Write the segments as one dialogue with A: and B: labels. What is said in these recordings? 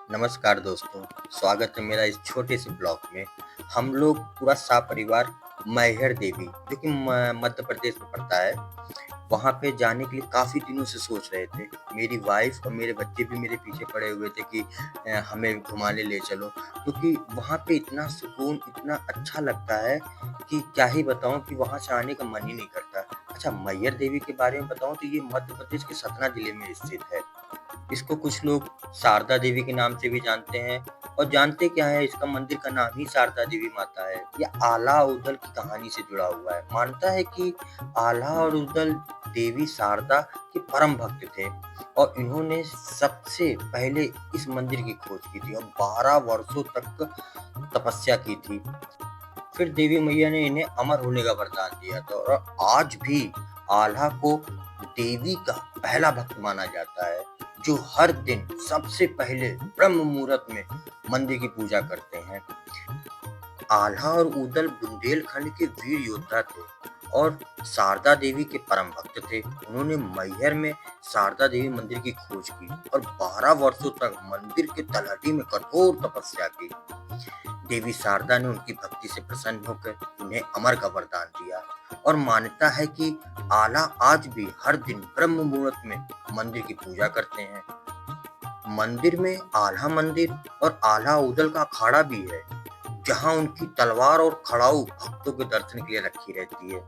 A: नमस्कार दोस्तों, स्वागत है मेरा इस छोटे से ब्लॉग में। हम लोग पूरा सपरिवार मैहर देवी जो कि मध्य प्रदेश में पड़ता है, वहाँ पे जाने के लिए काफ़ी दिनों से सोच रहे थे। मेरी वाइफ़ और मेरे बच्चे भी मेरे पीछे पड़े हुए थे कि हमें घुमाने ले चलो, क्योंकि वहाँ पे इतना सुकून, इतना अच्छा लगता है कि क्या ही बताऊँ कि वहाँ से आने का मन ही नहीं करता। अच्छा, मैहर देवी के बारे में बताऊँ तो ये मध्य प्रदेश के सतना जिले में स्थित है। इसको कुछ लोग शारदा देवी के नाम से भी जानते हैं और जानते क्या है, इसका मंदिर का नाम ही शारदा देवी माता है। ये आल्हा उदल की कहानी से जुड़ा हुआ है। मानता है कि आल्हा और उदल देवी शारदा के परम भक्त थे और इन्होंने सबसे पहले इस मंदिर की खोज की थी और 12 वर्षों तक तपस्या की थी। फिर देवी मैया ने इन्हें अमर होने का वरदान दिया था और आज भी आल्हा को देवी का पहला भक्त माना जाता है, जो हर दिन सबसे पहले ब्रह्म मुहूर्त में मंदिर की पूजा करते हैं। आल्हा और ऊदल बुंदेलखंड के वीर योद्धा थे और शारदा देवी के परम भक्त थे। उन्होंने मैहर में शारदा देवी मंदिर की खोज की और 12 वर्षों तक मंदिर के तलहटी में कठोर तपस्या की। देवी शारदा ने उनकी भक्ति से प्रसन्न होकर उन्हें अमर का वरदान दिया और मान्यता है कि आल्हा आज भी हर दिन ब्रह्म मुहूर्त में मंदिर की पूजा करते हैं। मंदिर में आल्हा मंदिर और आल्हा उदल का अखाड़ा भी है, जहां उनकी तलवार और खड़ाऊ भक्तों के दर्शन के लिए रखी रहती है।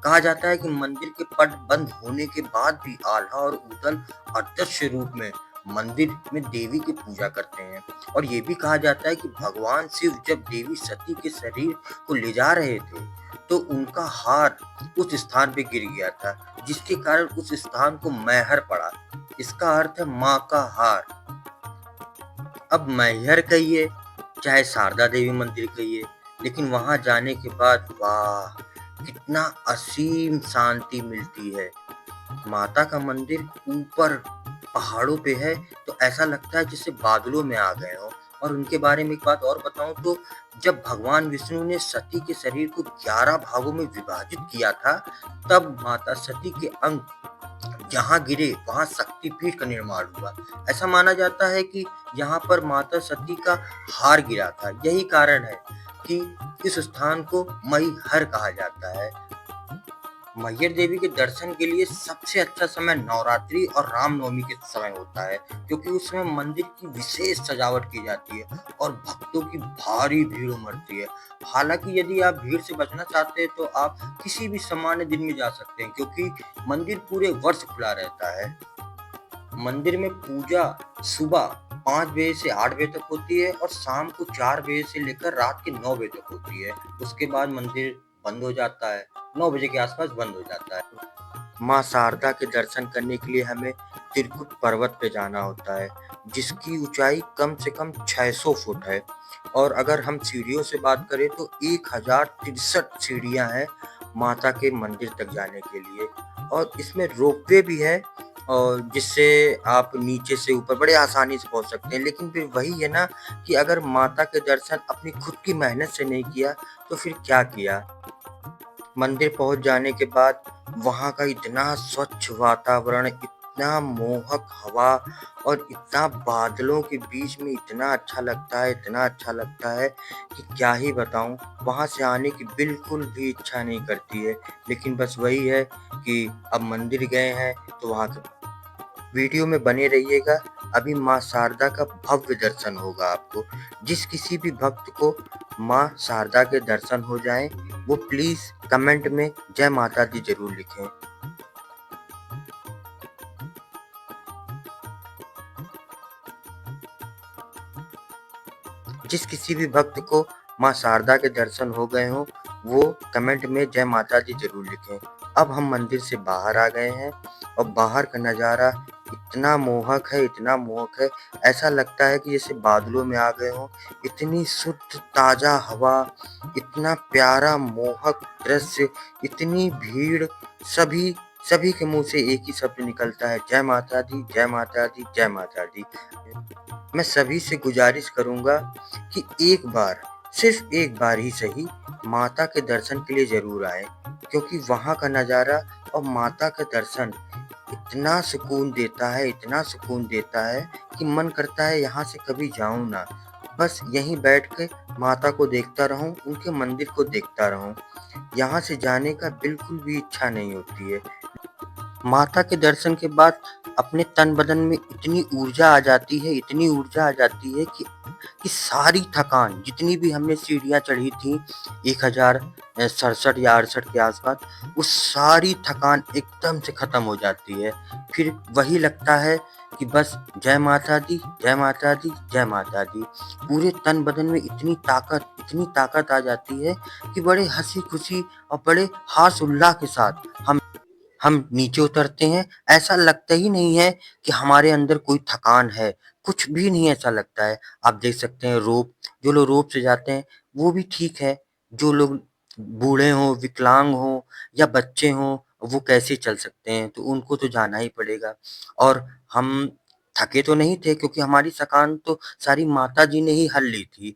A: कहा जाता है कि मंदिर के पट बंद होने के बाद भी आल्हा और उदल अदृश्य रूप में मंदिर में देवी की पूजा करते हैं और ये भी कहा जाता है कि भगवान शिव जब देवी सती के शरीर को ले जा रहे थे तो उनका हार उस स्थान पे गिर गया था, जिसके कारण उस स्थान को मैहर पड़ा। इसका अर्थ है माँ का हार। अब मैहर कहिए चाहे शारदा देवी मंदिर कहिए, लेकिन वहां जाने के बाद वाह, कितना असीम शांति मिलती है। माता का मंदिर ऊपर पहाड़ों पे है, तो ऐसा लगता है जैसे बादलों में आ गए हो। और उनके बारे में एक बात और बताऊं तो जब भगवान विष्णु ने सती के शरीर को 11 भागों में विभाजित किया था, तब माता सती के अंग जहाँ गिरे वहाँ शक्तिपीठ का निर्माण हुआ। ऐसा माना जाता है कि यहाँ पर माता सती का हार गिरा था। यही कारण है कि इस स्थान को मैहर कहा जाता है। मैहर देवी के दर्शन के लिए सबसे अच्छा समय नवरात्रि और रामनवमी के समय होता है, क्योंकि उस समय मंदिर की विशेष सजावट की जाती है और भक्तों की भारी भीड़ उमड़ती है। हालांकि यदि आप भीड़ से बचना चाहते हैं तो आप किसी भी सामान्य दिन में जा सकते हैं, क्योंकि मंदिर पूरे वर्ष खुला रहता है। मंदिर में पूजा सुबह 5 बजे से 8 बजे तक होती है और शाम को 4 बजे से लेकर रात के 9 बजे तक होती है। उसके बाद मंदिर बंद हो जाता है, 9 बजे के आसपास बंद हो जाता है। माँ शारदा के दर्शन करने के लिए हमें त्रिकुट पर्वत पे जाना होता है, जिसकी ऊंचाई कम से कम 600 फुट है और अगर हम सीढ़ियों से बात करें तो 1063 सीढ़ियां हैं माता के मंदिर तक जाने के लिए और इसमें रोपवे भी है और जिससे आप नीचे से ऊपर बड़े आसानी से पहुंच सकते हैं। लेकिन फिर वही है ना कि अगर माता के दर्शन अपनी खुद की मेहनत से नहीं किया तो फिर क्या किया। मंदिर पहुंच जाने के बाद वहां का इतना स्वच्छ वातावरण, इतना मोहक हवा और इतना बादलों के बीच में इतना अच्छा लगता है, इतना अच्छा लगता है कि क्या ही बताऊं। वहां से आने की बिल्कुल भी इच्छा नहीं करती है, लेकिन बस वही है कि अब मंदिर गए हैं तो वहां के वीडियो में बने रहिएगा। अभी माँ शारदा का भव्य दर्शन होगा आपको। जिस किसी भी भक्त को माँ शारदा के दर्शन हो जाएं, वो प्लीज कमेंट में जय माता दी जरूर लिखें। जिस किसी भी भक्त को माँ शारदा के दर्शन हो गए हों, वो कमेंट में जय माता दी जरूर लिखें। अब हम मंदिर से बाहर आ गए हैं और बाहर का नज़ारा इतना मोहक है, इतना मोहक है, ऐसा लगता है कि जैसे बादलों में आ गए हों। इतनी शुद्ध ताज़ा हवा, इतना प्यारा मोहक दृश्य, इतनी भीड़, सभी सभी के मुंह से एक ही शब्द निकलता है, जय माता दी, जय माता दी, जय माता दी। मैं सभी से गुजारिश करूंगा कि एक बार, सिर्फ एक बार ही सही, माता के दर्शन के लिए ज़रूर आएँ, क्योंकि वहाँ का नज़ारा और माता का दर्शन इतना सुकून देता है, इतना सुकून देता है कि मन करता है यहाँ से कभी जाऊँ ना। बस यहीं बैठ के माता को देखता रहूँ, उनके मंदिर को देखता रहूँ। यहाँ से जाने का बिल्कुल भी इच्छा नहीं होती है। माता के दर्शन के बाद अपने तन बदन में इतनी ऊर्जा आ जाती है, इतनी ऊर्जा आ जाती है कि सारी थकान जितनी भी हमने सीढ़ियाँ चढ़ी थी 1067 या 68 के आसपास, वो सारी थकान एकदम से खत्म हो जाती है। फिर वही लगता है कि बस जय माता दी, जय माता दी, जय माता दी। पूरे तन बदन में इतनी ताकत आ जाती है कि बड़े हँसी खुशी और बड़े हास उल्लाह के साथ हम नीचे उतरते हैं। ऐसा लगता ही नहीं है कि हमारे अंदर कोई थकान है, कुछ भी नहीं ऐसा लगता है। आप देख सकते हैं रोप, जो लोग रोप से जाते हैं वो भी ठीक है, जो लोग बूढ़े हों, विकलांग हों या बच्चे हों, वो कैसे चल सकते हैं, तो उनको तो जाना ही पड़ेगा। और हम थके तो नहीं थे क्योंकि हमारी थकान तो सारी माता जी ने ही हल ली थी।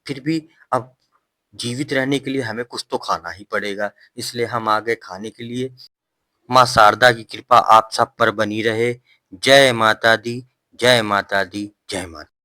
A: फिर भी अब जीवित रहने के लिए हमें कुछ तो खाना ही पड़ेगा, इसलिए हम आ गए खाने के लिए। माँ शारदा की कृपा आप सब पर बनी रहे। जय माता दी, जय माता दी, जय माता।